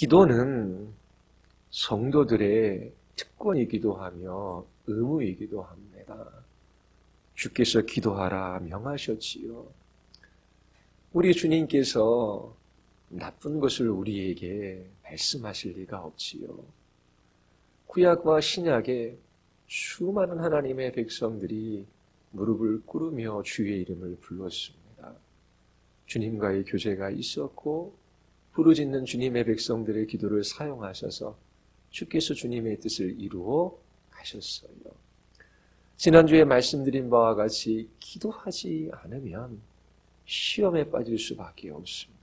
기도는 성도들의 특권이기도 하며 의무이기도 합니다. 주께서 기도하라 명하셨지요. 우리 주님께서 나쁜 것을 우리에게 말씀하실 리가 없지요. 구약과 신약에 수많은 하나님의 백성들이 무릎을 꿇으며 주의 이름을 불렀습니다. 주님과의 교제가 있었고 부르짖는 주님의 백성들의 기도를 사용하셔서 주께서 주님의 뜻을 이루어 가셨어요. 지난주에 말씀드린 바와 같이 기도하지 않으면 시험에 빠질 수밖에 없습니다.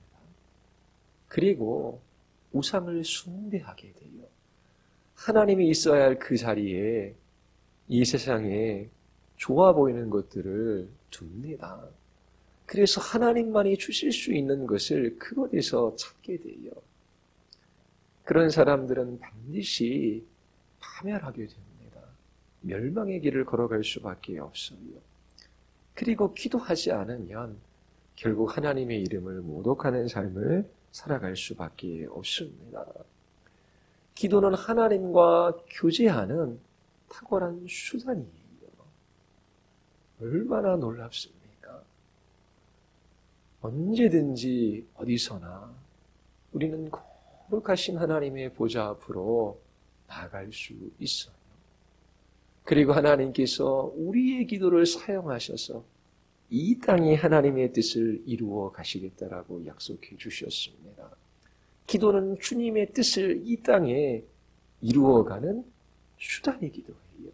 그리고 우상을 숭배하게 돼요. 하나님이 있어야 할 그 자리에 이 세상에 좋아 보이는 것들을 둡니다. 그래서 하나님만이 주실 수 있는 것을 그곳에서 찾게 돼요. 그런 사람들은 반드시 파멸하게 됩니다. 멸망의 길을 걸어갈 수밖에 없어요. 그리고 기도하지 않으면 결국 하나님의 이름을 모독하는 삶을 살아갈 수밖에 없습니다. 기도는 하나님과 교제하는 탁월한 수단이에요. 얼마나 놀랍습니까? 언제든지 어디서나 우리는 거룩하신 하나님의 보좌 앞으로 나아갈 수 있어요. 그리고 하나님께서 우리의 기도를 사용하셔서 이 땅에 하나님의 뜻을 이루어 가시겠다라고 약속해 주셨습니다. 기도는 주님의 뜻을 이 땅에 이루어가는 수단이기도 해요.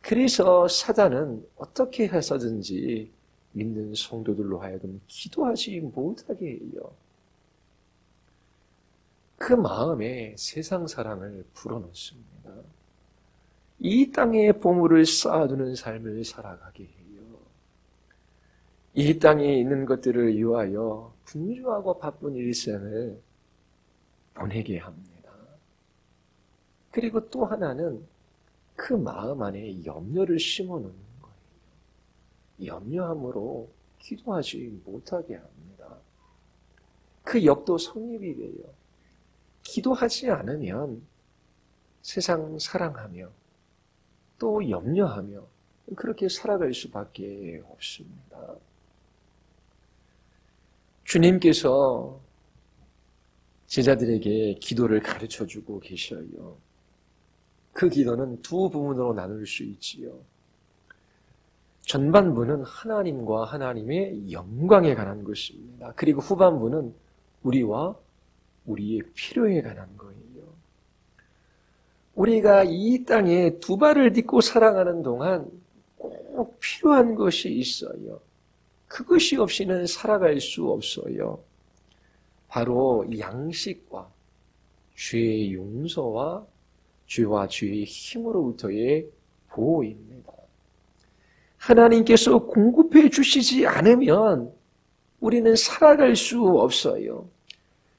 그래서 사단은 어떻게 해서든지 믿는 성도들로 하여금 기도하지 못하게 해요. 그 마음에 세상 사랑을 불어넣습니다. 이 땅에 보물을 쌓아두는 삶을 살아가게 해요. 이 땅에 있는 것들을 위하여 분주하고 바쁜 일생을 보내게 합니다. 그리고 또 하나는 그 마음 안에 염려를 심어놓는 거예요. 염려함으로 기도하지 못하게 합니다. 그 역도 성립이 돼요. 기도하지 않으면 세상 사랑하며 또 염려하며 그렇게 살아갈 수밖에 없습니다. 주님께서 제자들에게 기도를 가르쳐주고 계셔요. 그 기도는 두 부분으로 나눌 수 있지요. 전반부는 하나님과 하나님의 영광에 관한 것입니다. 그리고 후반부는 우리와 우리의 필요에 관한 거예요. 우리가 이 땅에 두 발을 딛고 살아가는 동안 꼭 필요한 것이 있어요. 그것이 없이는 살아갈 수 없어요. 바로 양식과 죄의 용서와 죄와 죄의 힘으로부터의 보호입니다. 하나님께서 공급해 주시지 않으면 우리는 살아갈 수 없어요.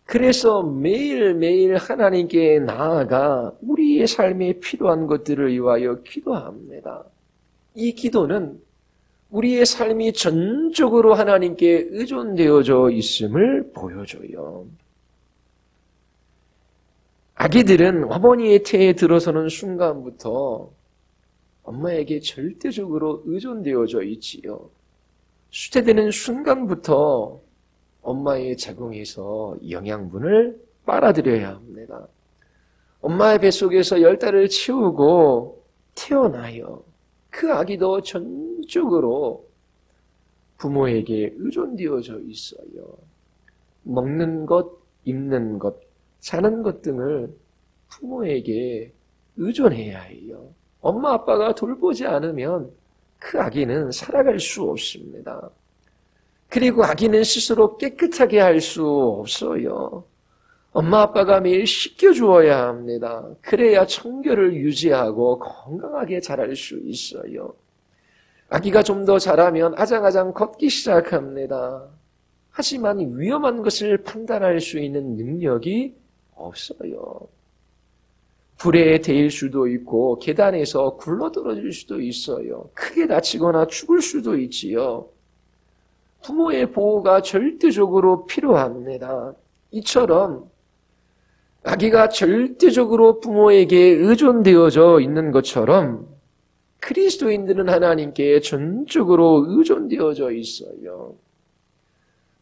그래서 매일매일 하나님께 나아가 우리의 삶에 필요한 것들을 위하여 기도합니다. 이 기도는 우리의 삶이 전적으로 하나님께 의존되어져 있음을 보여줘요. 아기들은 어머니의 태에 들어서는 순간부터 엄마에게 절대적으로 의존되어져 있지요. 수태되는 순간부터 엄마의 자궁에서 영양분을 빨아들여야 합니다. 엄마의 뱃속에서 10달을 채우고 태어나요. 그 아기도 전적으로 부모에게 의존되어져 있어요. 먹는 것, 입는 것, 자는 것 등을 부모에게 의존해야 해요. 엄마 아빠가 돌보지 않으면 그 아기는 살아갈 수 없습니다. 그리고 아기는 스스로 깨끗하게 할 수 없어요. 엄마 아빠가 매일 씻겨주어야 합니다. 그래야 청결을 유지하고 건강하게 자랄 수 있어요. 아기가 좀 더 자라면 아장아장 걷기 시작합니다. 하지만 위험한 것을 판단할 수 있는 능력이 없어요. 불에 데일 수도 있고 계단에서 굴러떨어질 수도 있어요. 크게 다치거나 죽을 수도 있지요. 부모의 보호가 절대적으로 필요합니다. 이처럼 아기가 절대적으로 부모에게 의존되어져 있는 것처럼 그리스도인들은 하나님께 전적으로 의존되어져 있어요.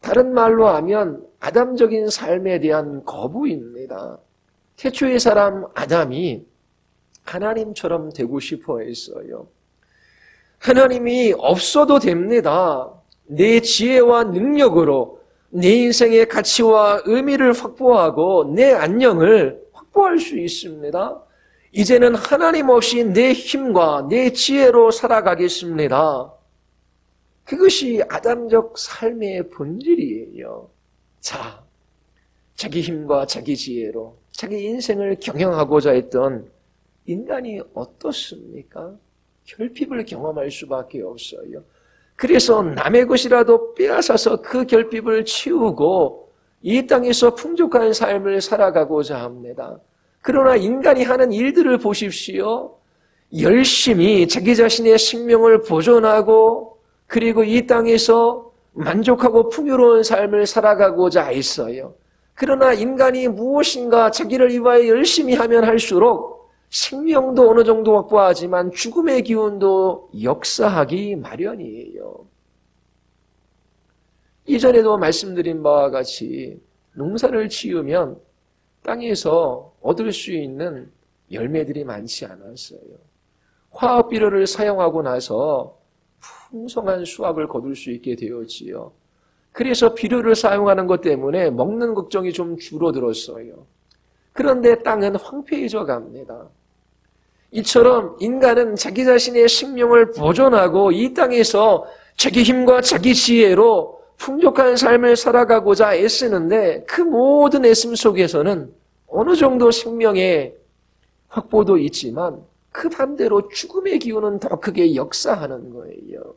다른 말로 하면 아담적인 삶에 대한 거부입니다. 태초의 사람 아담이 하나님처럼 되고 싶어 했어요. 하나님이 없어도 됩니다. 내 지혜와 능력으로 내 인생의 가치와 의미를 확보하고 내 안녕을 확보할 수 있습니다. 이제는 하나님 없이 내 힘과 내 지혜로 살아가겠습니다. 그것이 아담적 삶의 본질이에요. 자, 자기 힘과 자기 지혜로 자기 인생을 경영하고자 했던 인간이 어떻습니까? 결핍을 경험할 수밖에 없어요. 그래서 남의 것이라도 빼앗아서 그 결핍을 치우고 이 땅에서 풍족한 삶을 살아가고자 합니다. 그러나 인간이 하는 일들을 보십시오. 열심히 자기 자신의 생명을 보존하고 그리고 이 땅에서 만족하고 풍요로운 삶을 살아가고자 했어요. 그러나 인간이 무엇인가 자기를 위하여 열심히 하면 할수록 생명도 어느 정도 확보하지만 죽음의 기운도 역사하기 마련이에요. 이전에도 말씀드린 바와 같이 농사를 지으면 땅에서 얻을 수 있는 열매들이 많지 않았어요. 화학 비료를 사용하고 나서 풍성한 수확을 거둘 수 있게 되었지요. 그래서 비료를 사용하는 것 때문에 먹는 걱정이 좀 줄어들었어요. 그런데 땅은 황폐해져 갑니다. 이처럼 인간은 자기 자신의 생명을 보존하고 이 땅에서 자기 힘과 자기 지혜로 풍족한 삶을 살아가고자 애쓰는데 그 모든 애씀 속에서는 어느 정도 생명의 확보도 있지만 그 반대로 죽음의 기운은 더 크게 역사하는 거예요.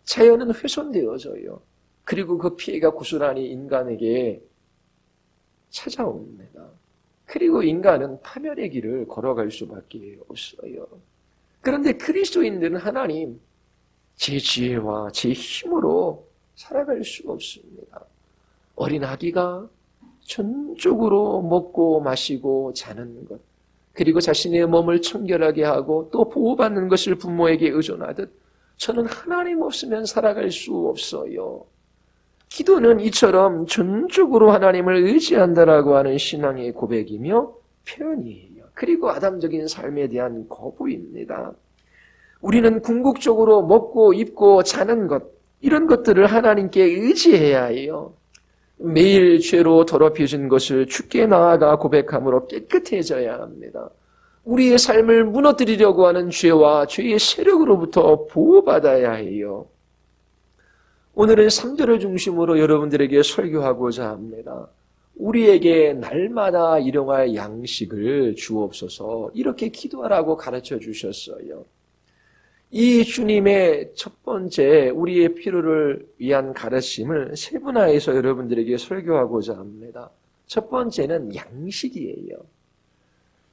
자연은 훼손되어져요. 그리고 그 피해가 고스란히 인간에게 찾아옵니다. 그리고 인간은 파멸의 길을 걸어갈 수밖에 없어요. 그런데 그리스도인들은 하나님, 제 지혜와 제 힘으로 살아갈 수 없습니다. 어린 아기가 전적으로 먹고 마시고 자는 것, 그리고 자신의 몸을 청결하게 하고 또 보호받는 것을 부모에게 의존하듯 저는 하나님 없으면 살아갈 수 없어요. 기도는 이처럼 전적으로 하나님을 의지한다라고 하는 신앙의 고백이며 표현이에요. 그리고 아담적인 삶에 대한 거부입니다. 우리는 궁극적으로 먹고 입고 자는 것, 이런 것들을 하나님께 의지해야 해요. 매일 죄로 더럽혀진 것을 주께 나아가 고백함으로 깨끗해져야 합니다. 우리의 삶을 무너뜨리려고 하는 죄와 죄의 세력으로부터 보호받아야 해요. 오늘은 3절을 중심으로 여러분들에게 설교하고자 합니다. 우리에게 날마다 일용할 양식을 주옵소서, 이렇게 기도하라고 가르쳐 주셨어요. 이 주님의 첫 번째 우리의 필요를 위한 가르침을 세분화해서 여러분들에게 설교하고자 합니다. 첫 번째는 양식이에요.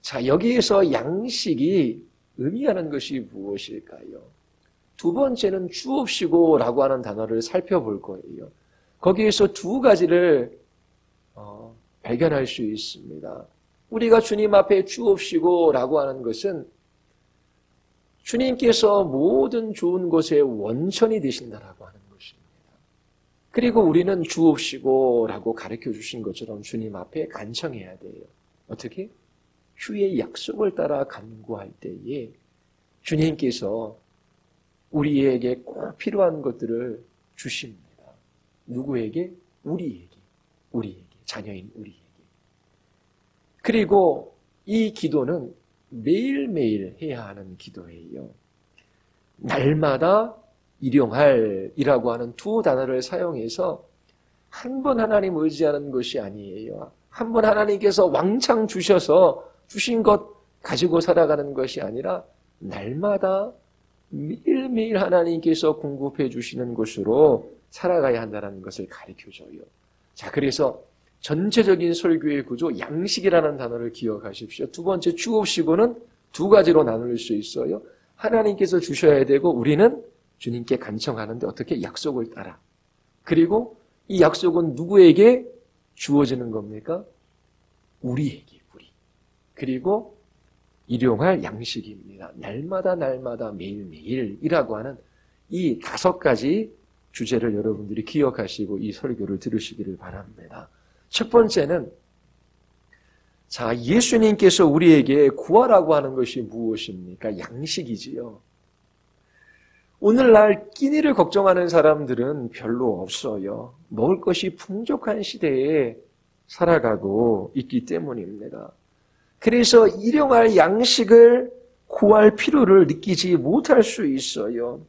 자, 여기에서 양식이 의미하는 것이 무엇일까요? 두 번째는 주옵시고 라고 하는 단어를 살펴볼 거예요. 거기에서 두 가지를 발견할 수 있습니다. 우리가 주님 앞에 주옵시고 라고 하는 것은 주님께서 모든 좋은 것의 원천이 되신다라고 하는 것입니다. 그리고 우리는 주옵시고 라고 가르쳐 주신 것처럼 주님 앞에 간청해야 돼요. 어떻게? 주의 약속을 따라 간구할 때에 주님께서 우리에게 꼭 필요한 것들을 주십니다. 누구에게? 우리에게, 자녀인 우리에게. 그리고 이 기도는 매일매일 해야 하는 기도예요. 날마다 일용할이라고 하는 두 단어를 사용해서 한 번 하나님 의지하는 것이 아니에요. 한 번 하나님께서 왕창 주셔서 주신 것 가지고 살아가는 것이 아니라 날마다 매일매일 하나님께서 공급해 주시는 것으로 살아가야 한다는 것을 가르쳐줘요. 자, 그래서 전체적인 설교의 구조, 양식이라는 단어를 기억하십시오. 두 번째, 주옵시고는 두 가지로 나눌 수 있어요. 하나님께서 주셔야 되고 우리는 주님께 간청하는데 어떻게? 약속을 따라. 그리고 이 약속은 누구에게 주어지는 겁니까? 우리에게 우리. 그리고 일용할 양식입니다. 날마다 날마다 매일매일이라고 하는 이 5가지 주제를 여러분들이 기억하시고 이 설교를 들으시기를 바랍니다. 첫 번째는 자, 예수님께서 우리에게 구하라고 하는 것이 무엇입니까? 양식이지요. 오늘날 끼니를 걱정하는 사람들은 별로 없어요. 먹을 것이 풍족한 시대에 살아가고 있기 때문입니다. 그래서 일용할 양식을 구할 필요를 느끼지 못할 수 있어요.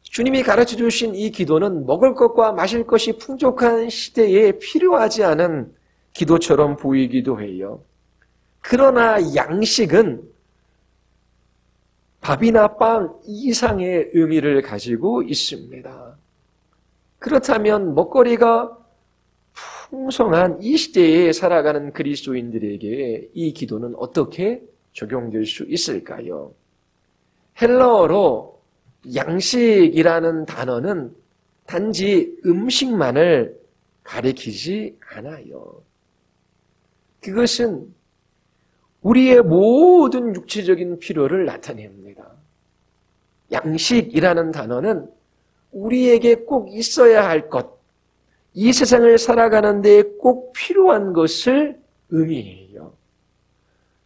주님이 가르쳐 주신 이 기도는 먹을 것과 마실 것이 풍족한 시대에 필요하지 않은 기도처럼 보이기도 해요. 그러나 양식은 밥이나 빵 이상의 의미를 가지고 있습니다. 그렇다면 먹거리가 풍성한 이 시대에 살아가는 그리스도인들에게 이 기도는 어떻게 적용될 수 있을까요? 헬라어로 양식이라는 단어는 단지 음식만을 가리키지 않아요. 그것은 우리의 모든 육체적인 필요를 나타냅니다. 양식이라는 단어는 우리에게 꼭 있어야 할 것, 이 세상을 살아가는 데 꼭 필요한 것을 의미해요.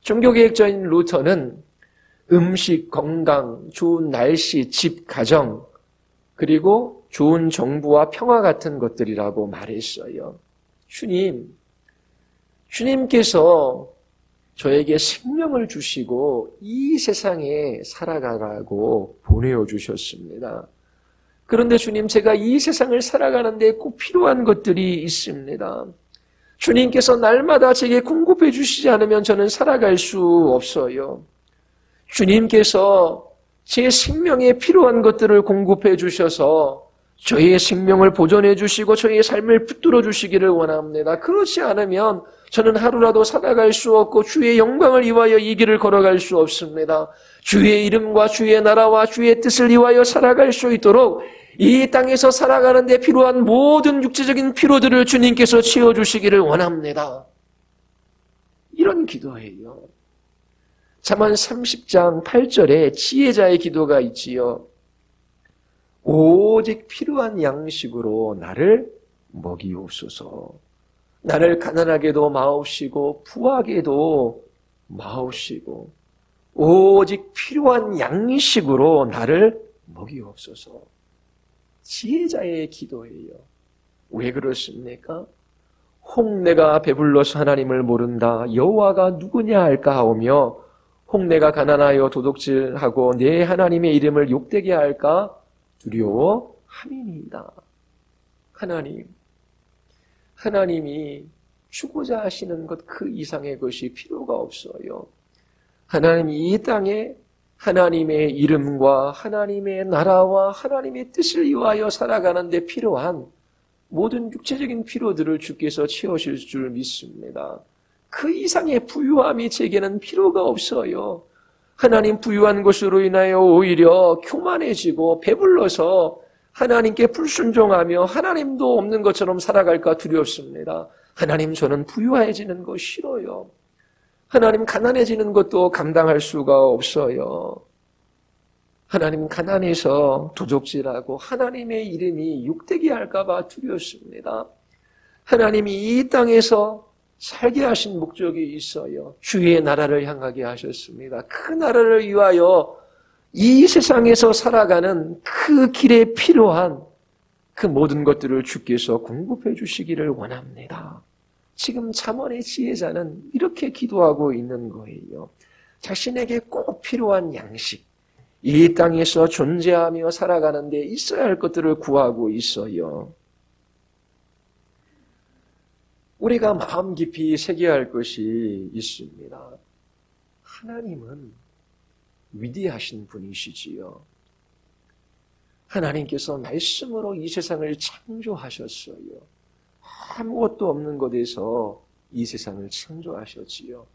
종교개혁자인 루터는 음식, 건강, 좋은 날씨, 집, 가정, 그리고 좋은 정부와 평화 같은 것들이라고 말했어요. 주님께서 저에게 생명을 주시고 이 세상에 살아가라고 보내주셨습니다. 그런데 주님, 제가 이 세상을 살아가는데 꼭 필요한 것들이 있습니다. 주님께서 날마다 제게 공급해 주시지 않으면 저는 살아갈 수 없어요. 주님께서 제 생명에 필요한 것들을 공급해 주셔서 저의 생명을 보존해 주시고 저의 삶을 붙들어 주시기를 원합니다. 그렇지 않으면 저는 하루라도 살아갈 수 없고 주의 영광을 위하여 이 길을 걸어갈 수 없습니다. 주의 이름과 주의 나라와 주의 뜻을 위하여 살아갈 수 있도록 이 땅에서 살아가는 데 필요한 모든 육체적인 필요들을 주님께서 채워주시기를 원합니다. 이런 기도예요. 잠언 30장 8절에 지혜자의 기도가 있지요. 오직 필요한 양식으로 나를 먹이옵소서. 나를 가난하게도 마옵시고 부하게도 마옵시고 오직 필요한 양식으로 나를 먹이옵소서. 지혜자의 기도예요. 왜 그렇습니까? 혹 내가 배불러서 하나님을 모른다. 여호와가 누구냐 할까 하오며 혹 내가 가난하여 도둑질하고 내 하나님의 이름을 욕되게 할까 두려워함이니이다. 하나님이 주고자 하시는 것 그 이상의 것이 필요가 없어요. 하나님이 이 땅에 하나님의 이름과 하나님의 나라와 하나님의 뜻을 위하여 살아가는 데 필요한 모든 육체적인 필요들을 주께서 채우실 줄 믿습니다. 그 이상의 부유함이 제게는 필요가 없어요. 하나님 부유한 것으로 인하여 오히려 교만해지고 배불러서 하나님께 불순종하며 하나님도 없는 것처럼 살아갈까 두렵습니다. 하나님, 저는 부유해지는 거 싫어요. 하나님, 가난해지는 것도 감당할 수가 없어요. 하나님, 가난해서 도적질하고 하나님의 이름이 욕되게 할까 봐 두렵습니다. 하나님이 이 땅에서 살게 하신 목적이 있어요. 주의 나라를 향하게 하셨습니다. 그 나라를 위하여 이 세상에서 살아가는 그 길에 필요한 그 모든 것들을 주께서 공급해 주시기를 원합니다. 지금 잠언의 지혜자는 이렇게 기도하고 있는 거예요. 자신에게 꼭 필요한 양식, 이 땅에서 존재하며 살아가는 데 있어야 할 것들을 구하고 있어요. 우리가 마음 깊이 새겨야 할 것이 있습니다. 하나님은 위대하신 분이시지요. 하나님께서 말씀으로 이 세상을 창조하셨어요. 아무것도 없는 곳에서 이 세상을 창조하셨지요.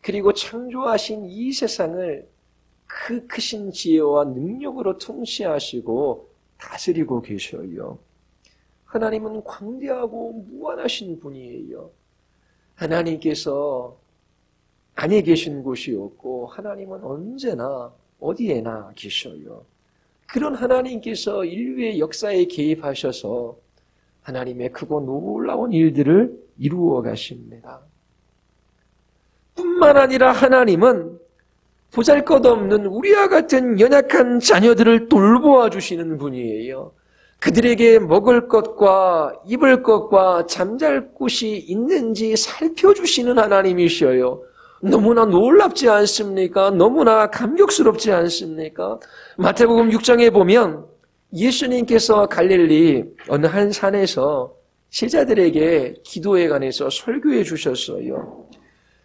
그리고 창조하신 이 세상을 그 크신 지혜와 능력으로 통치하시고 다스리고 계셔요. 하나님은 광대하고 무한하신 분이에요. 하나님께서 안에 계신 곳이 없고 하나님은 언제나 어디에나 계셔요. 그런 하나님께서 인류의 역사에 개입하셔서 하나님의 크고 놀라운 일들을 이루어 가십니다. 뿐만 아니라 하나님은 보잘것없는 우리와 같은 연약한 자녀들을 돌보아 주시는 분이에요. 그들에게 먹을 것과 입을 것과 잠잘 곳이 있는지 살펴주시는 하나님이셔요. 너무나 놀랍지 않습니까? 너무나 감격스럽지 않습니까? 마태복음 6장에 보면 예수님께서 갈릴리 어느 한 산에서 제자들에게 기도에 관해서 설교해 주셨어요.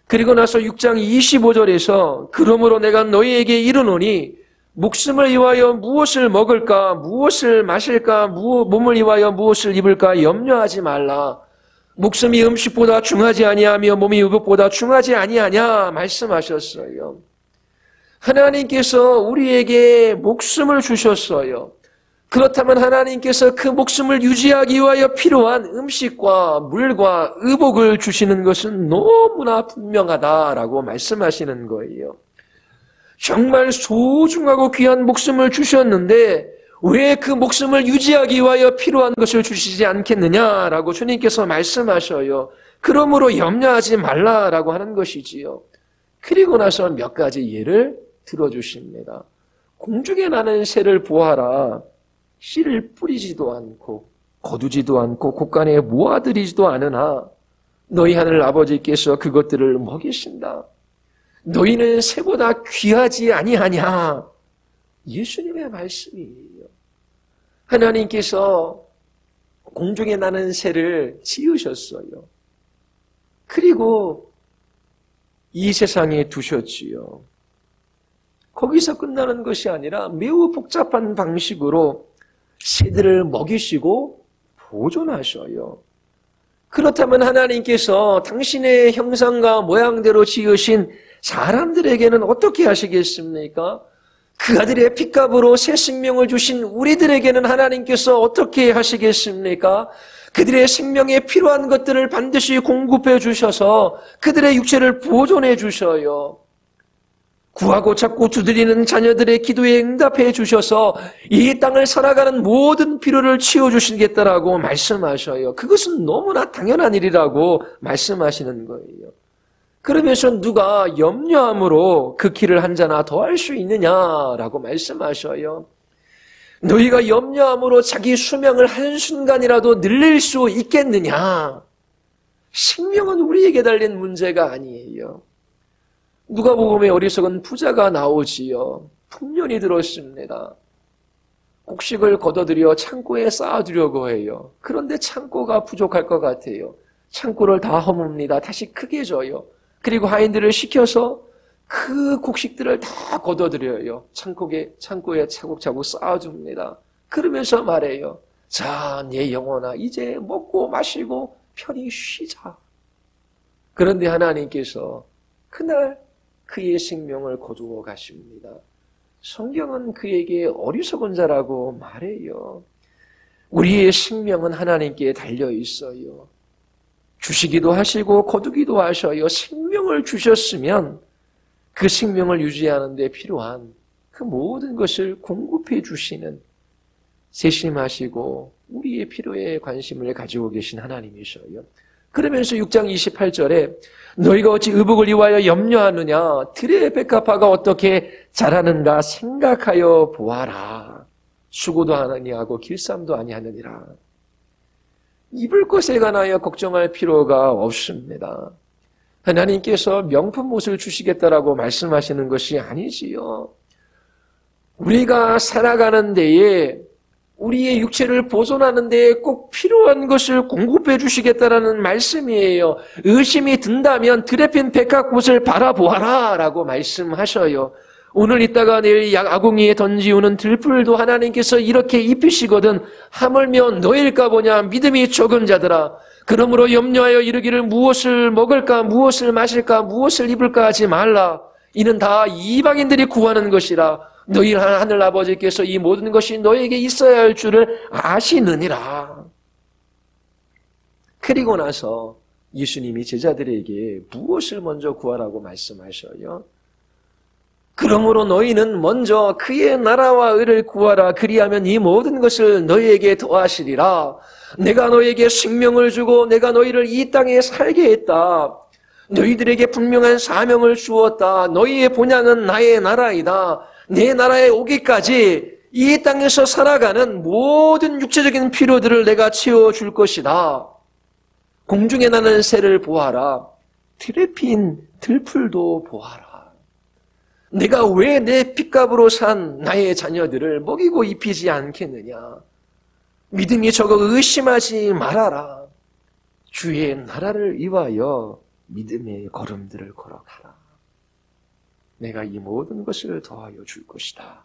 그리고 나서 6장 25절에서 그러므로 내가 너희에게 이르노니 목숨을 위하여 무엇을 먹을까, 무엇을 마실까, 몸을 위하여 무엇을 입을까 염려하지 말라. 목숨이 음식보다 중하지 아니하며 몸이 의복보다 중하지 아니하냐 말씀하셨어요. 하나님께서 우리에게 목숨을 주셨어요. 그렇다면 하나님께서 그 목숨을 유지하기 위하여 필요한 음식과 물과 의복을 주시는 것은 너무나 분명하다라고 말씀하시는 거예요. 정말 소중하고 귀한 목숨을 주셨는데 왜 그 목숨을 유지하기 위하여 필요한 것을 주시지 않겠느냐라고 주님께서 말씀하셔요. 그러므로 염려하지 말라라고 하는 것이지요. 그리고 나서 몇 가지 예를 들어주십니다. 공중에 나는 새를 보아라. 씨를 뿌리지도 않고 거두지도 않고 곳간에 모아들이지도 않으나 너희 하늘 아버지께서 그것들을 먹이신다. 너희는 새보다 귀하지 아니하냐. 예수님의 말씀이에요. 하나님께서 공중에 나는 새를 지으셨어요. 그리고 이 세상에 두셨지요. 거기서 끝나는 것이 아니라 매우 복잡한 방식으로 새들을 먹이시고 보존하셔요. 그렇다면 하나님께서 당신의 형상과 모양대로 지으신 사람들에게는 어떻게 하시겠습니까? 그 아들의 핏값으로 새 생명을 주신 우리들에게는 하나님께서 어떻게 하시겠습니까? 그들의 생명에 필요한 것들을 반드시 공급해 주셔서 그들의 육체를 보존해 주셔요. 구하고 찾고 두드리는 자녀들의 기도에 응답해 주셔서 이 땅을 살아가는 모든 필요를 채워주시겠다라고 말씀하셔요. 그것은 너무나 당연한 일이라고 말씀하시는 거예요. 그러면서 누가 염려함으로 그 길을 한 자나 더 할 수 있느냐라고 말씀하셔요. 너희가 염려함으로 자기 수명을 한순간이라도 늘릴 수 있겠느냐? 생명은 우리에게 달린 문제가 아니에요. 누가복음에 어리석은 부자가 나오지요. 풍년이 들었습니다. 곡식을 걷어들여 창고에 쌓아두려고 해요. 그런데 창고가 부족할 것 같아요. 창고를 다 허뭅니다. 다시 크게 줘요. 그리고 하인들을 시켜서 그 곡식들을 다 걷어들여요. 창고에 차곡차곡 쌓아줍니다. 그러면서 말해요. 자, 내 영혼아, 이제 먹고 마시고 편히 쉬자. 그런데 하나님께서 그날 그의 생명을 거두어 가십니다. 성경은 그에게 어리석은 자라고 말해요. 우리의 생명은 하나님께 달려 있어요. 주시기도 하시고 거두기도 하셔요. 생명을 주셨으면 그 생명을 유지하는 데 필요한 그 모든 것을 공급해 주시는 세심하시고 우리의 필요에 관심을 가지고 계신 하나님이셔요. 그러면서 6장 28절에 너희가 어찌 의복을 위하여 염려하느냐? 들의 백합화가 어떻게 자라는가 생각하여 보아라. 수고도 아니하고 길쌈도 아니하느니라. 입을 것에 관하여 걱정할 필요가 없습니다. 하나님께서 명품 옷을 주시겠다라고 말씀하시는 것이 아니지요. 우리가 살아가는 데에 우리의 육체를 보존하는 데에 꼭 필요한 것을 공급해 주시겠다라는 말씀이에요. 의심이 든다면 들에 핀 백합꽃을 바라보아라 라고 말씀하셔요. 오늘 있다가 내일 아궁이에 던지우는 들풀도 하나님께서 이렇게 입히시거든 하물며 너일까 보냐 믿음이 적은 자들아. 그러므로 염려하여 이르기를 무엇을 먹을까 무엇을 마실까 무엇을 입을까 하지 말라. 이는 다 이방인들이 구하는 것이라. 너희 하늘 아버지께서 이 모든 것이 너에게 있어야 할 줄을 아시느니라. 그리고 나서 예수님이 제자들에게 무엇을 먼저 구하라고 말씀하셔요? 그러므로 너희는 먼저 그의 나라와 의를 구하라. 그리하면 이 모든 것을 너희에게 더하시리라. 내가 너희에게 생명을 주고 내가 너희를 이 땅에 살게 했다. 너희들에게 분명한 사명을 주었다. 너희의 본향은 나의 나라이다. 내 나라에 오기까지 이 땅에서 살아가는 모든 육체적인 필요들을 내가 채워줄 것이다. 공중에 나는 새를 보아라. 들에 핀 들풀도 보아라. 내가 왜 내 핏값으로 산 나의 자녀들을 먹이고 입히지 않겠느냐. 믿음이 적어 의심하지 말아라. 주의 나라를 위하여 믿음의 걸음들을 걸어가라. 내가 이 모든 것을 더하여 줄 것이다.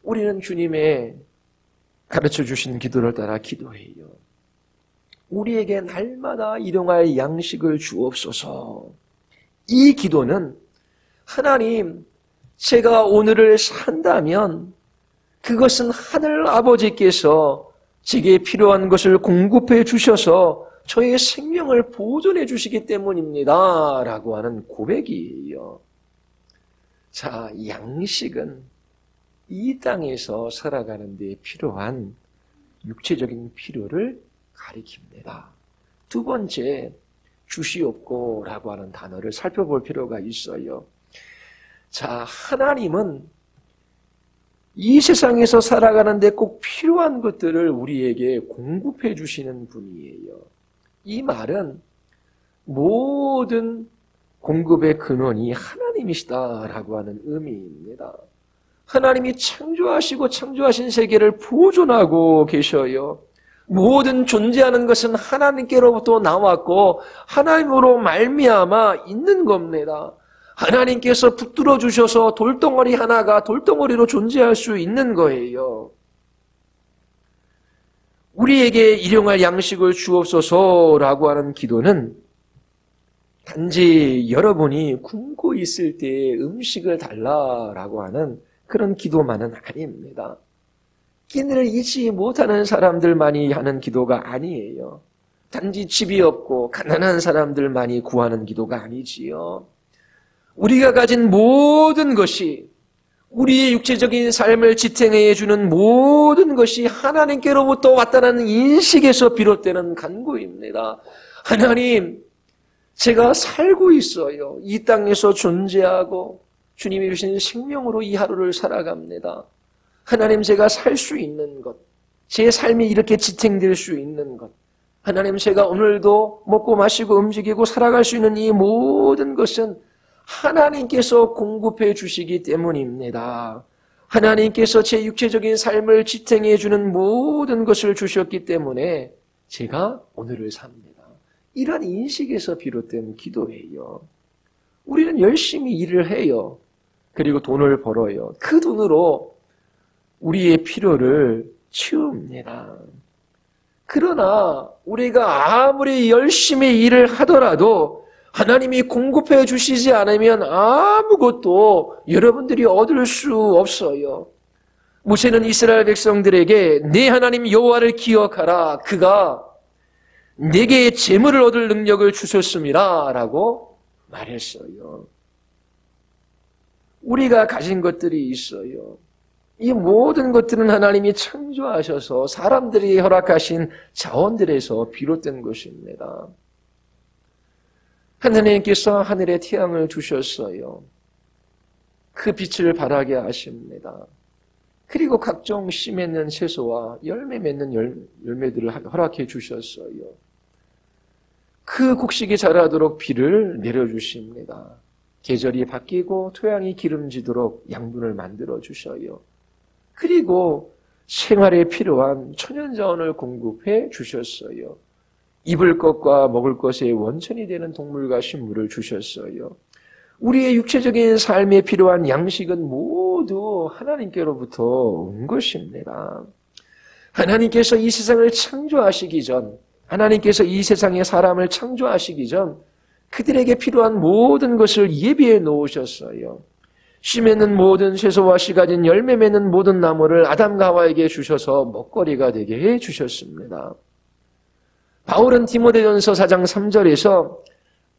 우리는 주님의 가르쳐 주신 기도를 따라 기도해요. 우리에게 날마다 일용할 양식을 주옵소서. 이 기도는 하나님, 제가 오늘을 산다면 그것은 하늘 아버지께서 제게 필요한 것을 공급해 주셔서 저의 생명을 보존해 주시기 때문입니다. 라고 하는 고백이에요. 자, 양식은 이 땅에서 살아가는 데 필요한 육체적인 필요를 가리킵니다. 두 번째, 주시옵고라고 하는 단어를 살펴볼 필요가 있어요. 자, 하나님은 이 세상에서 살아가는데 꼭 필요한 것들을 우리에게 공급해 주시는 분이에요. 이 말은 모든 공급의 근원이 하나님이시다라고 하는 의미입니다. 하나님이 창조하시고 창조하신 세계를 보존하고 계셔요. 모든 존재하는 것은 하나님께로부터 나왔고 하나님으로 말미암아 있는 겁니다. 하나님께서 붙들어 주셔서 돌덩어리 하나가 돌덩어리로 존재할 수 있는 거예요. 우리에게 일용할 양식을 주옵소서라고 하는 기도는 단지 여러분이 굶고 있을 때 음식을 달라라고 하는 그런 기도만은 아닙니다. 끼니를 잊지 못하는 사람들만이 하는 기도가 아니에요. 단지 집이 없고 가난한 사람들만이 구하는 기도가 아니지요. 우리가 가진 모든 것이 우리의 육체적인 삶을 지탱해 주는 모든 것이 하나님께로부터 왔다는 인식에서 비롯되는 간구입니다. 하나님, 제가 살고 있어요. 이 땅에서 존재하고 주님이 주신 생명으로 이 하루를 살아갑니다. 하나님, 제가 살 수 있는 것, 제 삶이 이렇게 지탱될 수 있는 것, 하나님, 제가 오늘도 먹고 마시고 움직이고 살아갈 수 있는 이 모든 것은 하나님께서 공급해 주시기 때문입니다. 하나님께서 제 육체적인 삶을 지탱해 주는 모든 것을 주셨기 때문에 제가 오늘을 삽니다. 이런 인식에서 비롯된 기도예요. 우리는 열심히 일을 해요. 그리고 돈을 벌어요. 그 돈으로 우리의 필요를 채웁니다. 그러나 우리가 아무리 열심히 일을 하더라도 하나님이 공급해 주시지 않으면 아무것도 여러분들이 얻을 수 없어요. 모세는 이스라엘 백성들에게 내 하나님 여호와를 기억하라. 그가 내게 재물을 얻을 능력을 주셨습니다. 라고 말했어요. 우리가 가진 것들이 있어요. 이 모든 것들은 하나님이 창조하셔서 사람들이 허락하신 자원들에서 비롯된 것입니다. 하나님께서 하늘에 태양을 주셨어요. 그 빛을 발하게 하십니다. 그리고 각종 씨 맺는 채소와 열매 맺는 열매들을 허락해 주셨어요. 그 곡식이 자라도록 비를 내려주십니다. 계절이 바뀌고 토양이 기름지도록 양분을 만들어 주셔요. 그리고 생활에 필요한 천연자원을 공급해 주셨어요. 입을 것과 먹을 것의 원천이 되는 동물과 식물을 주셨어요. 우리의 육체적인 삶에 필요한 양식은 모두 하나님께로부터 온 것입니다. 하나님께서 이 세상을 창조하시기 전, 하나님께서 이 세상의 사람을 창조하시기 전 그들에게 필요한 모든 것을 예비해 놓으셨어요. 씨 맺는 모든 채소와 씨 가진 열매 맺는 모든 나무를 아담과 하와에게 주셔서 먹거리가 되게 해 주셨습니다. 바울은 디모데전서 4장 3절에서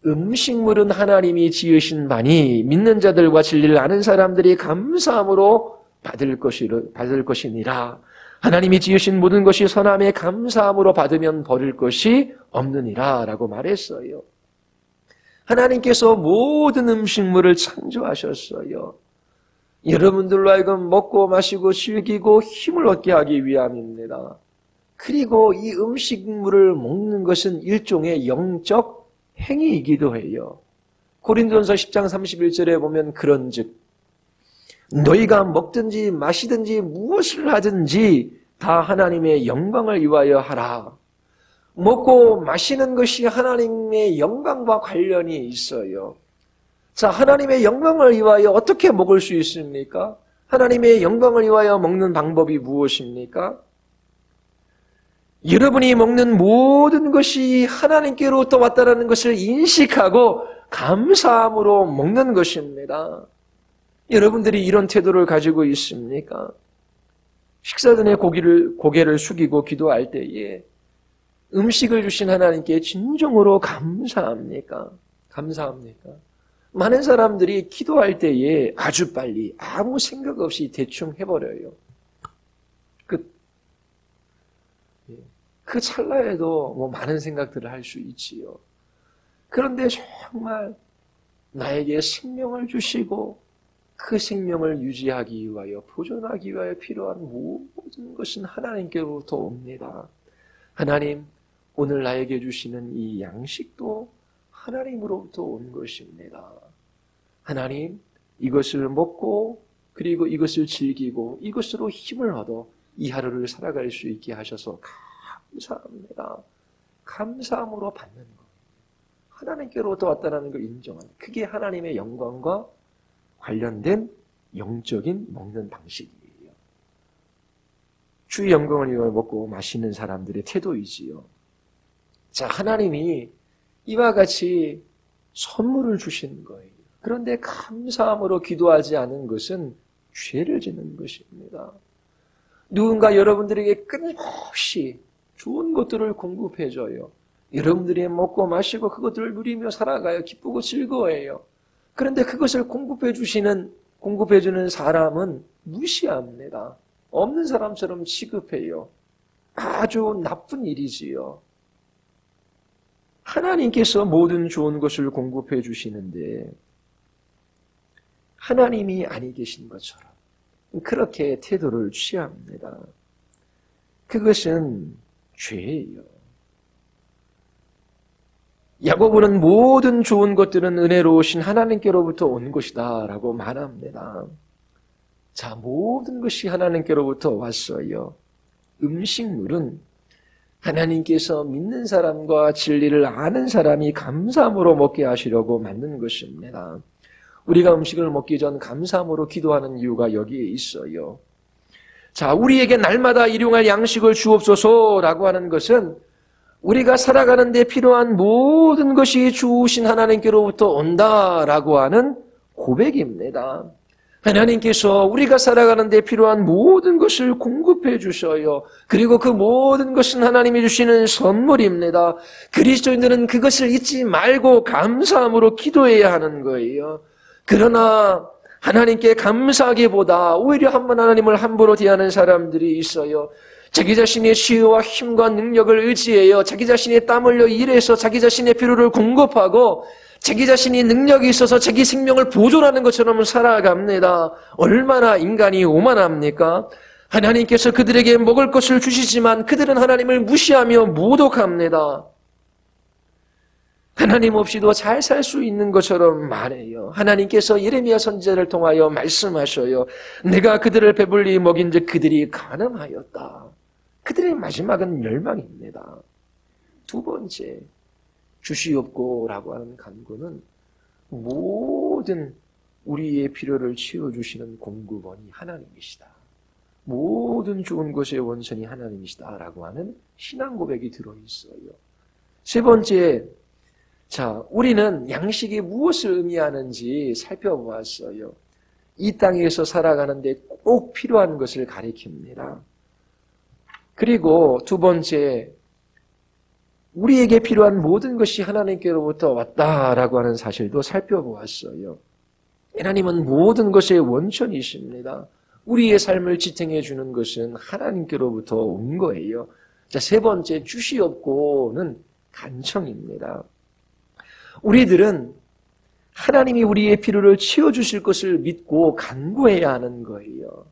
음식물은 하나님이 지으신 바니 믿는 자들과 진리를 아는 사람들이 감사함으로 받을 것이니라. 하나님이 지으신 모든 것이 선함에 감사함으로 받으면 버릴 것이 없느니라 라고 말했어요. 하나님께서 모든 음식물을 창조하셨어요. 여러분들로 하여금 먹고 마시고 즐기고 힘을 얻게 하기 위함입니다. 그리고 이 음식물을 먹는 것은 일종의 영적 행위이기도 해요. 고린도전서 10장 31절에 보면 그런즉 너희가 먹든지 마시든지 무엇을 하든지 다 하나님의 영광을 위하여 하라. 먹고 마시는 것이 하나님의 영광과 관련이 있어요. 자, 하나님의 영광을 위하여 어떻게 먹을 수 있습니까? 하나님의 영광을 위하여 먹는 방법이 무엇입니까? 여러분이 먹는 모든 것이 하나님께로부터 왔다는 것을 인식하고 감사함으로 먹는 것입니다. 여러분들이 이런 태도를 가지고 있습니까? 식사 전에 고개를 숙이고 기도할 때에 음식을 주신 하나님께 진정으로 감사합니까? 감사합니까? 많은 사람들이 기도할 때에 아주 빨리 아무 생각 없이 대충 해버려요. 그 찰나에도 뭐 많은 생각들을 할 수 있지요. 그런데 정말 나에게 생명을 주시고 그 생명을 유지하기 위하여 보존하기 위하여 필요한 모든 것은 하나님께로부터 옵니다. 하나님, 오늘 나에게 주시는 이 양식도 하나님으로부터 온 것입니다. 하나님, 이것을 먹고 그리고 이것을 즐기고 이것으로 힘을 얻어 이 하루를 살아갈 수 있게 하셔서 감사합니다. 감사함으로 받는 것. 하나님께로부터 왔다는 걸 인정하는. 그게 하나님의 영광과 관련된 영적인 먹는 방식이에요. 주의 영광을 위하여 먹고 마시는 사람들의 태도이지요. 자, 하나님이 이와 같이 선물을 주시는 거예요. 그런데 감사함으로 기도하지 않은 것은 죄를 짓는 것입니다. 누군가 여러분들에게 끊임없이 좋은 것들을 공급해줘요. 여러분들이 먹고 마시고 그것들을 누리며 살아가요. 기쁘고 즐거워해요. 그런데 그것을 공급해주는 사람은 무시합니다. 없는 사람처럼 취급해요. 아주 나쁜 일이지요. 하나님께서 모든 좋은 것을 공급해 주시는데 하나님이 아니 계신 것처럼 그렇게 태도를 취합니다. 그것은 죄예요. 야고보는 모든 좋은 것들은 은혜로우신 하나님께로부터 온 것이다 라고 말합니다. 자, 모든 것이 하나님께로부터 왔어요. 음식물은 하나님께서 믿는 사람과 진리를 아는 사람이 감사함으로 먹게 하시려고 만든 것입니다. 우리가 음식을 먹기 전 감사함으로 기도하는 이유가 여기에 있어요. 자, 우리에게 날마다 일용할 양식을 주옵소서라고 하는 것은 우리가 살아가는 데 필요한 모든 것이 주신 하나님께로부터 온다라고 하는 고백입니다. 하나님께서 우리가 살아가는 데 필요한 모든 것을 공급해 주셔요. 그리고 그 모든 것은 하나님이 주시는 선물입니다. 그리스도인들은 그것을 잊지 말고 감사함으로 기도해야 하는 거예요. 그러나 하나님께 감사하기보다 오히려 하나님을 함부로 대하는 사람들이 있어요. 자기 자신의 지혜와 힘과 능력을 의지해요. 자기 자신의 땀 흘려 일해서 자기 자신의 필요를 공급하고 자기 자신이 능력이 있어서 자기 생명을 보존하는 것처럼 살아갑니다. 얼마나 인간이 오만합니까? 하나님께서 그들에게 먹을 것을 주시지만 그들은 하나님을 무시하며 모독합니다. 하나님 없이도 잘 살 수 있는 것처럼 말해요. 하나님께서 예레미야 선지자를 통하여 말씀하셔요. 내가 그들을 배불리 먹인즉 그들이 간음하였다. 그들의 마지막은 멸망입니다. 두 번째, 주시옵고라고 하는 간구는 모든 우리의 필요를 채워주시는 공급원이 하나님이시다. 모든 좋은 것의 원천이 하나님이시다라고 하는 신앙 고백이 들어있어요. 세 번째, 자, 우리는 양식이 무엇을 의미하는지 살펴보았어요. 이 땅에서 살아가는데 꼭 필요한 것을 가리킵니다. 그리고 두 번째, 우리에게 필요한 모든 것이 하나님께로부터 왔다라고 하는 사실도 살펴보았어요. 하나님은 모든 것의 원천이십니다. 우리의 삶을 지탱해 주는 것은 하나님께로부터 온 거예요. 자, 세 번째, 주시옵고는 간청입니다. 우리들은 하나님이 우리의 필요를 채워주실 것을 믿고 간구해야 하는 거예요.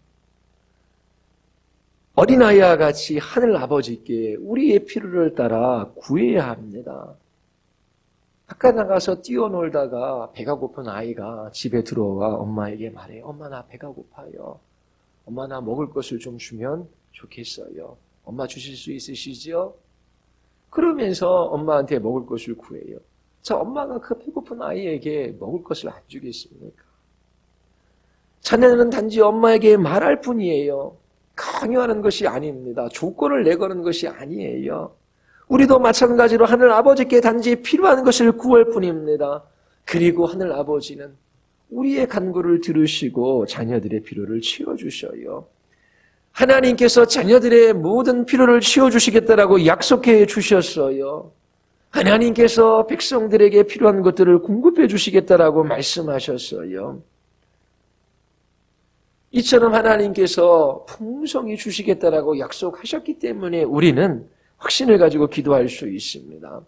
어린아이와 같이 하늘 아버지께 우리의 필요를 따라 구해야 합니다. 바깥 나가서 뛰어놀다가 배가 고픈 아이가 집에 들어와 엄마에게 말해. 엄마, 나 배가 고파요. 엄마, 나 먹을 것을 좀 주면 좋겠어요. 엄마 주실 수 있으시죠? 그러면서 엄마한테 먹을 것을 구해요. 자, 엄마가 그 배고픈 아이에게 먹을 것을 안 주겠습니까? 자네는 단지 엄마에게 말할 뿐이에요. 강요하는 것이 아닙니다. 조건을 내거는 것이 아니에요. 우리도 마찬가지로 하늘 아버지께 단지 필요한 것을 구할 뿐입니다. 그리고 하늘 아버지는 우리의 간구를 들으시고 자녀들의 필요를 채워주셔요. 하나님께서 자녀들의 모든 필요를 채워주시겠다라고 약속해 주셨어요. 하나님께서 백성들에게 필요한 것들을 공급해 주시겠다라고 말씀하셨어요. 이처럼 하나님께서 풍성히 주시겠다라고 약속하셨기 때문에 우리는 확신을 가지고 기도할 수 있습니다.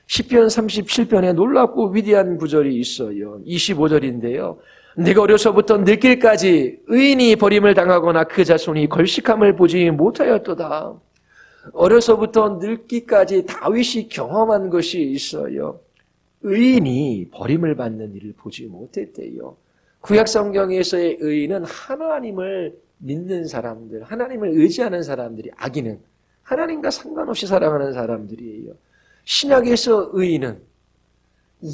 시편 37편에 놀랍고 위대한 구절이 있어요. 25절인데요. 내가 어려서부터 늙길까지 의인이 버림을 당하거나 그 자손이 걸식함을 보지 못하였도다. 어려서부터 늙기까지 다윗이 경험한 것이 있어요. 의인이 버림을 받는 일을 보지 못했대요. 구약 성경에서의 의인은 하나님을 믿는 사람들, 하나님을 의지하는 사람들이, 악인은 하나님과 상관없이 살아가는 사람들이에요. 신약에서 의인은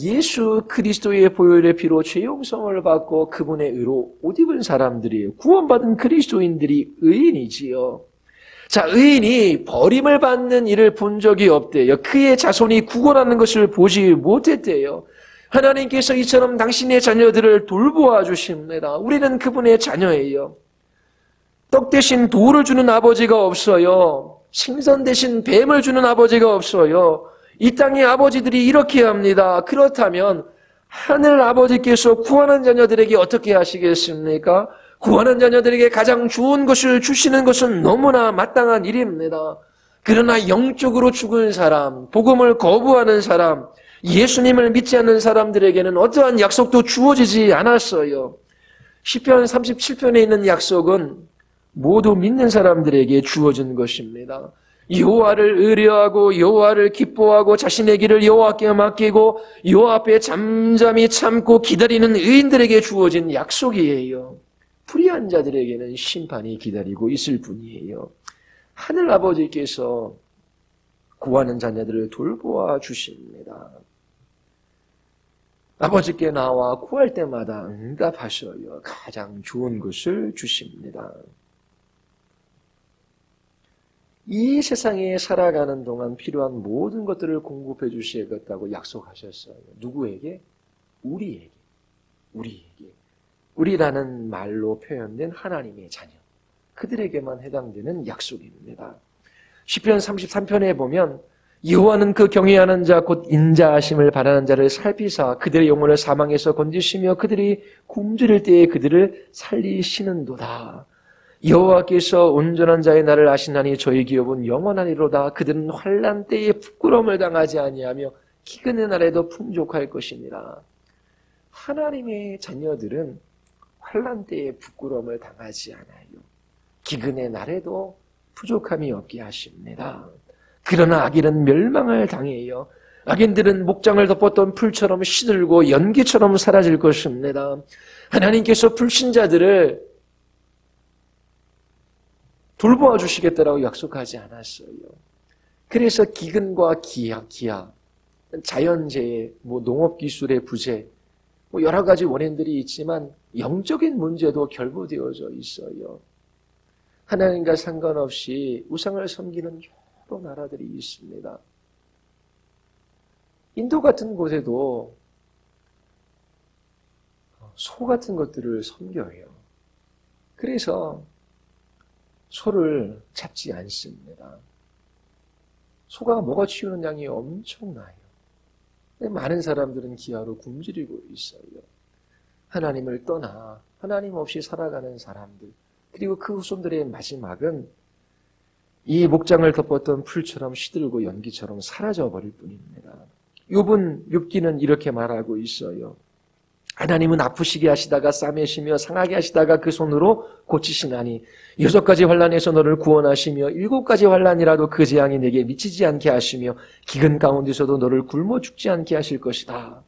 예수 그리스도의 보혈의 피로 죄 용서를 받고 그분의 의로 옷 입은 사람들이에요. 구원받은 그리스도인들이 의인이지요. 자, 의인이 버림을 받는 일을 본 적이 없대요. 그의 자손이 구원하는 것을 보지 못했대요. 하나님께서 이처럼 당신의 자녀들을 돌보아 주십니다. 우리는 그분의 자녀예요. 떡 대신 돌을 주는 아버지가 없어요. 생선 대신 뱀을 주는 아버지가 없어요. 이 땅의 아버지들이 이렇게 합니다. 그렇다면 하늘 아버지께서 구하는 자녀들에게 어떻게 하시겠습니까? 구하는 자녀들에게 가장 좋은 것을 주시는 것은 너무나 마땅한 일입니다. 그러나 영적으로 죽은 사람, 복음을 거부하는 사람, 예수님을 믿지 않는 사람들에게는 어떠한 약속도 주어지지 않았어요. 시편 37편에 있는 약속은 모두 믿는 사람들에게 주어진 것입니다. 여호와를 의뢰하고 여호와를 기뻐하고 자신의 길을 여호와께 맡기고 여호와 앞에 잠잠히 참고 기다리는 의인들에게 주어진 약속이에요. 불의한 자들에게는 심판이 기다리고 있을 뿐이에요. 하늘 아버지께서 구하는 자녀들을 돌보아 주십니다. 아버지께 나와 구할 때마다 응답하셔요. 가장 좋은 것을 주십니다. 이 세상에 살아가는 동안 필요한 모든 것들을 공급해 주시겠다고 약속하셨어요. 누구에게? 우리에게. 우리라는 말로 표현된 하나님의 자녀. 그들에게만 해당되는 약속입니다. 시편 33편에 보면 여호와는 그 경외하는 자 곧 인자하심을 바라는 자를 살피사 그들의 영혼을 사망에서 건지시며 그들이 굶주릴 때에 그들을 살리시는도다. 여호와께서 온전한 자의 날을 아시나니 저희 기업은 영원하리로다. 그들은 환난 때에 부끄러움을 당하지 아니하며 기근의 날에도 풍족할 것이니라. 하나님의 자녀들은 환난 때에 부끄러움을 당하지 않아요. 기근의 날에도 부족함이 없게 하십니다. 그러나 악인은 멸망을 당해요. 악인들은 목장을 덮었던 풀처럼 시들고 연기처럼 사라질 것입니다. 하나님께서 불신자들을 돌보아 주시겠다라고 약속하지 않았어요. 그래서 기근과 기아, 자연재해, 농업기술의 부재, 여러 가지 원인들이 있지만 영적인 문제도 결부되어져 있어요. 하나님과 상관없이 우상을 섬기는 여러 나라들이 있습니다. 인도 같은 곳에도 소 같은 것들을 섬겨요. 그래서 소를 잡지 않습니다. 소가 먹어 치우는 양이 엄청나요. 많은 사람들은 기아로 굶주리고 있어요. 하나님을 떠나 하나님 없이 살아가는 사람들, 그리고 그 후손들의 마지막은 이 목장을 덮었던 풀처럼 시들고 연기처럼 사라져버릴 뿐입니다. 욥기는 이렇게 말하고 있어요. 하나님은 아프시게 하시다가 싸매시며 상하게 하시다가 그 손으로 고치시나니 6가지 환난에서 너를 구원하시며 7가지 환난이라도 그 재앙이 내게 미치지 않게 하시며 기근 가운데서도 너를 굶어 죽지 않게 하실 것이다.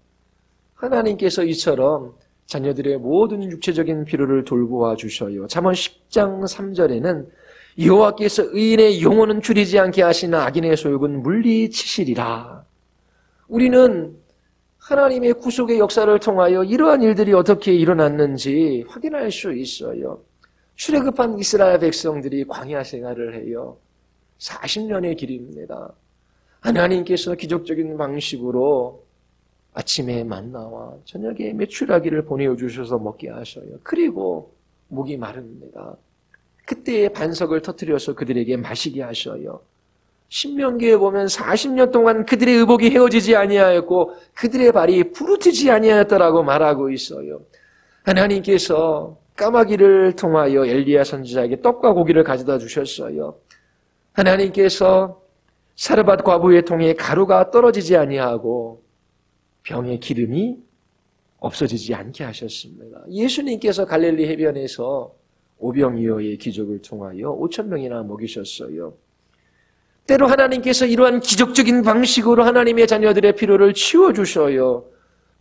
하나님께서 이처럼 자녀들의 모든 육체적인 필요를 돌보아 주셔요. 잠언 10장 3절에는 여호와께서 의인의 영혼은 줄이지 않게 하시나 악인의 소욕은 물리치시리라. 우리는 하나님의 구속의 역사를 통하여 이러한 일들이 어떻게 일어났는지 확인할 수 있어요. 출애굽한 이스라엘 백성들이 광야 생활을 해요. 40년의 길입니다. 하나님께서 기적적인 방식으로 아침에 만나와 저녁에 메추라기를 보내주셔서 먹게 하셔요. 그리고 목이 마릅니다. 그때의 반석을 터뜨려서 그들에게 마시게 하셔요. 신명기에 보면 40년 동안 그들의 의복이 헤어지지 아니하였고 그들의 발이 부르트지 아니하였다라고 말하고 있어요. 하나님께서 까마귀를 통하여 엘리야 선지자에게 떡과 고기를 가져다 주셨어요. 하나님께서 사르밧 과부의 통에 가루가 떨어지지 아니하고 병의 기름이 없어지지 않게 하셨습니다. 예수님께서 갈릴리 해변에서 오병이어의 기적을 통하여 5,000명이나 먹이셨어요. 때로 하나님께서 이러한 기적적인 방식으로 하나님의 자녀들의 필요를 치워주셔요.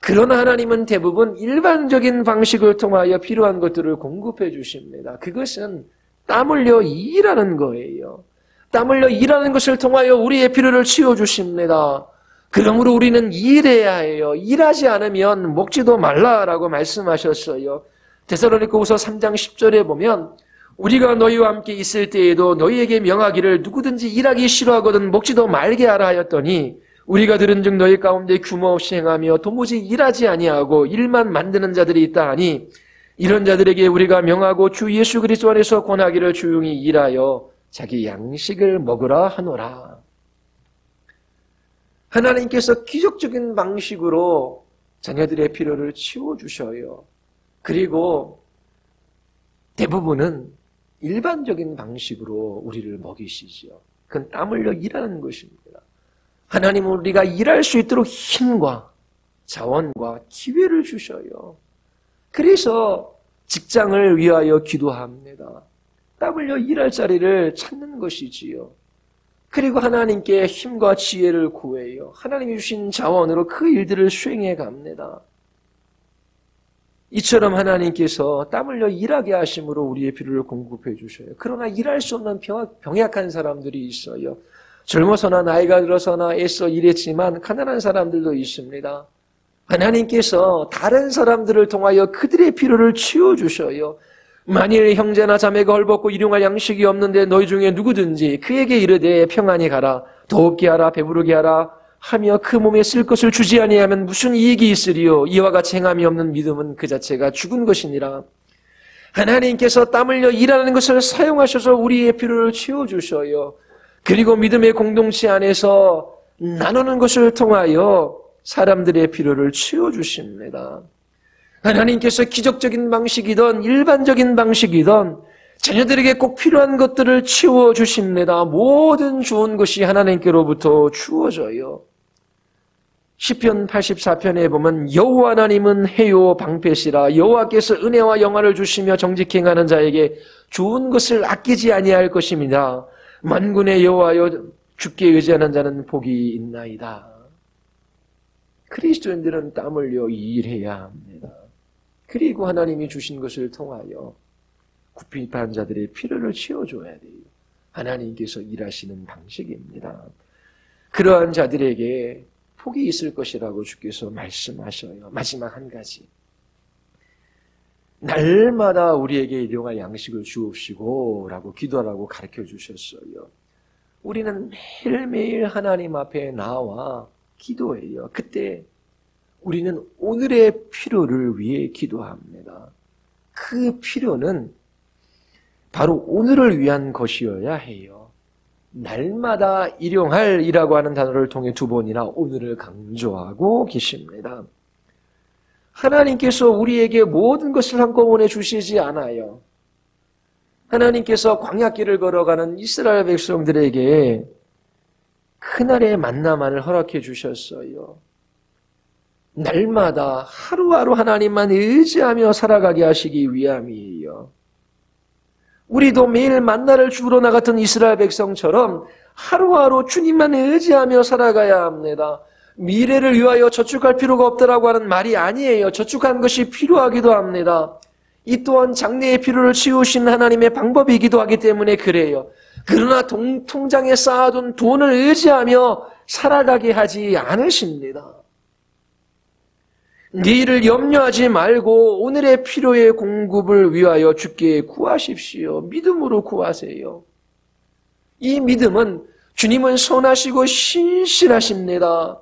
그러나 하나님은 대부분 일반적인 방식을 통하여 필요한 것들을 공급해 주십니다. 그것은 땀 흘려 일하는 거예요. 땀 흘려 일하는 것을 통하여 우리의 필요를 치워주십니다. 그러므로 우리는 일해야 해요. 일하지 않으면 먹지도 말라라고 말씀하셨어요. 데살로니가후서 3장 10절에 보면 우리가 너희와 함께 있을 때에도 너희에게 명하기를 누구든지 일하기 싫어하거든 먹지도 말게 하라 하였더니 우리가 들은즉 너희 가운데 규모 없이 행하며 도무지 일하지 아니하고 일만 만드는 자들이 있다 하니 이런 자들에게 우리가 명하고 주 예수 그리스도 안에서 권하기를 조용히 일하여 자기 양식을 먹으라 하노라. 하나님께서 기적적인 방식으로 자녀들의 필요를 치워주셔요. 그리고 대부분은 일반적인 방식으로 우리를 먹이시죠. 그건 땀 흘려 일하는 것입니다. 하나님은 우리가 일할 수 있도록 힘과 자원과 기회를 주셔요. 그래서 직장을 위하여 기도합니다. 땀 흘려 일할 자리를 찾는 것이지요. 그리고 하나님께 힘과 지혜를 구해요. 하나님이 주신 자원으로 그 일들을 수행해 갑니다. 이처럼 하나님께서 땀 흘려 일하게 하심으로 우리의 필요를 공급해 주셔요. 그러나 일할 수 없는 병약한 사람들이 있어요. 젊어서나 나이가 들어서나 애써 일했지만 가난한 사람들도 있습니다. 하나님께서 다른 사람들을 통하여 그들의 필요를 치워주셔요. 만일 형제나 자매가 헐벗고 일용할 양식이 없는데 너희 중에 누구든지 그에게 이르되 평안히 가라, 더웁게 하라, 배부르게 하라 하며 그 몸에 쓸 것을 주지 아니하면 무슨 이익이 있으리요. 이와 같이 행함이 없는 믿음은 그 자체가 죽은 것이니라. 하나님께서 땀 흘려 일하는 것을 사용하셔서 우리의 필요를 채워주셔요. 그리고 믿음의 공동체 안에서 나누는 것을 통하여 사람들의 필요를 채워주십니다. 하나님께서 기적적인 방식이든 일반적인 방식이든 자녀들에게 꼭 필요한 것들을 채워주십니다. 모든 좋은 것이 하나님께로부터 주어져요. 시편 84편에 보면 여호와 하나님은 해요 방패시라. 여호와께서 은혜와 영화를 주시며 정직히 행하는 자에게 좋은 것을 아끼지 아니할 것입니다. 만군의 여호와여 주께 의지하는 자는 복이 있나이다. 그리스도인들은 땀 흘려 일해야 합니다. 그리고 하나님이 주신 것을 통하여 구피한 자들의 필요를 채워줘야 돼요. 하나님께서 일하시는 방식입니다. 그러한 자들에게 복이 있을 것이라고 주께서 말씀하셔요. 마지막 한 가지. 날마다 우리에게 일용할 양식을 주옵시고 라고 기도하라고 가르쳐 주셨어요. 우리는 매일매일 하나님 앞에 나와 기도해요. 그때 우리는 오늘의 필요를 위해 기도합니다. 그 필요는 바로 오늘을 위한 것이어야 해요. 날마다 일용할이라고 하는 단어를 통해 두 번이나 오늘을 강조하고 계십니다. 하나님께서 우리에게 모든 것을 한꺼번에 주시지 않아요. 하나님께서 광야길을 걸어가는 이스라엘 백성들에게 그날의 만나만을 허락해 주셨어요. 날마다 하루하루 하나님만 의지하며 살아가게 하시기 위함이에요. 우리도 매일 만나를 주우러 나갔던 이스라엘 백성처럼 하루하루 주님만 의지하며 살아가야 합니다. 미래를 위하여 저축할 필요가 없다라고 하는 말이 아니에요. 저축한 것이 필요하기도 합니다. 이 또한 장래의 필요를 채우신 하나님의 방법이기도 하기 때문에 그래요. 그러나 통장에 쌓아둔 돈을 의지하며 살아가게 하지 않으십니다. 내일을 염려하지 말고 오늘의 필요의 공급을 위하여 주께 구하십시오. 믿음으로 구하세요. 이 믿음은 주님은 선하시고 신실하십니다.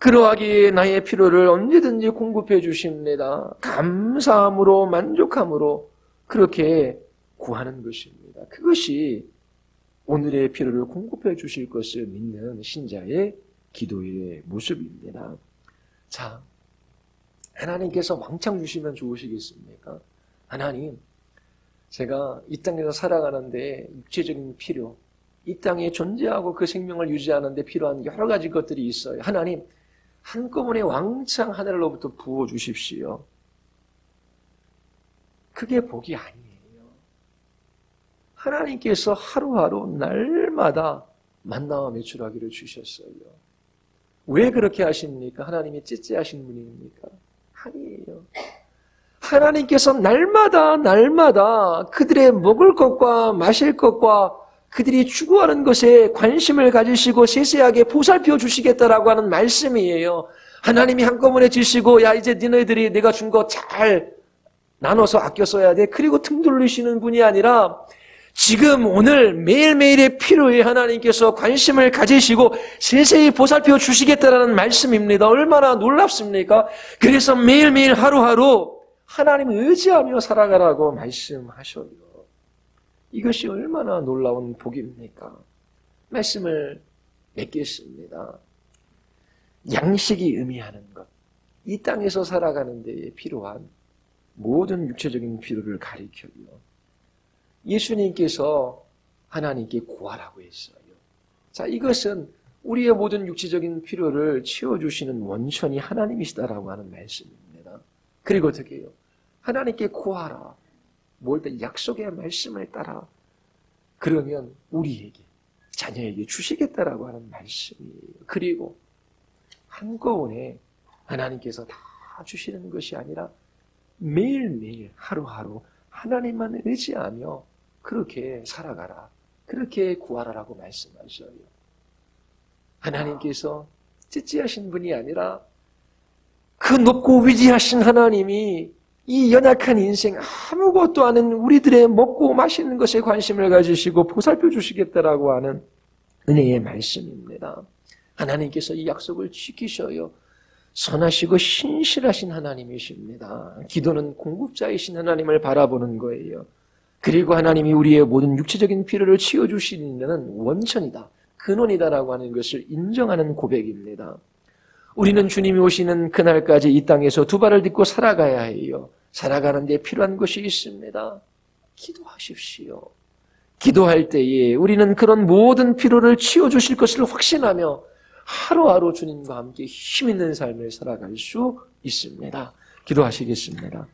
그러하기에 나의 필요를 언제든지 공급해 주십니다. 감사함으로 만족함으로 그렇게 구하는 것입니다. 그것이 오늘의 필요를 공급해 주실 것을 믿는 신자의 기도의 모습입니다. 자, 하나님께서 왕창 주시면 좋으시겠습니까? 하나님, 제가 이 땅에서 살아가는데 육체적인 필요, 이 땅에 존재하고 그 생명을 유지하는 데 필요한 여러 가지 것들이 있어요. 하나님, 한꺼번에 왕창 하늘로부터 부어주십시오. 그게 복이 아니에요. 하나님께서 하루하루 날마다 만나와 매출하기를 주셨어요. 왜 그렇게 하십니까? 하나님이 찌찌하신 분입니까? 아니에요. 하나님께서 날마다 그들의 먹을 것과 마실 것과 그들이 추구하는 것에 관심을 가지시고 세세하게 보살펴 주시겠다라고 하는 말씀이에요. 하나님이 한꺼번에 주시고 야 이제 너희들이 내가 준 거 잘 나눠서 아껴 써야 돼. 그리고 등 돌리시는 분이 아니라 지금 오늘 매일매일의 필요에 하나님께서 관심을 가지시고 세세히 보살펴 주시겠다라는 말씀입니다. 얼마나 놀랍습니까? 그래서 매일매일 하루하루 하나님을 의지하며 살아가라고 말씀하셔요. 이것이 얼마나 놀라운 복입니까? 말씀을 맺겠습니다. 양식이 의미하는 것, 이 땅에서 살아가는 데에 필요한 모든 육체적인 필요를 가리켜요. 예수님께서 하나님께 구하라고 했어요. 자, 이것은 우리의 모든 육체적인 필요를 채워주시는 원천이 하나님이시다라고 하는 말씀입니다. 그리고 어떻게 해요? 하나님께 구하라. 뭘 때 약속의 말씀을 따라. 그러면 우리에게, 자녀에게 주시겠다라고 하는 말씀이에요. 그리고 한꺼번에 하나님께서 다 주시는 것이 아니라 매일매일 하루하루 하나님만 의지하며 그렇게 살아가라. 그렇게 구하라라고 말씀하셔요. 하나님께서 찌찌하신 분이 아니라 그 높고 위대하신 하나님이 이 연약한 인생 아무것도 아닌 우리들의 먹고 마시는 것에 관심을 가지시고 보살펴 주시겠다라고 하는 은혜의 말씀입니다. 하나님께서 이 약속을 지키셔요. 선하시고 신실하신 하나님이십니다. 기도는 공급자이신 하나님을 바라보는 거예요. 그리고 하나님이 우리의 모든 육체적인 필요를 채워주시는 원천이다. 근원이다라고 하는 것을 인정하는 고백입니다. 우리는 주님이 오시는 그날까지 이 땅에서 두 발을 딛고 살아가야 해요. 살아가는 데 필요한 것이 있습니다. 기도하십시오. 기도할 때에 우리는 그런 모든 필요를 채워주실 것을 확신하며 하루하루 주님과 함께 힘있는 삶을 살아갈 수 있습니다. 기도하시겠습니다.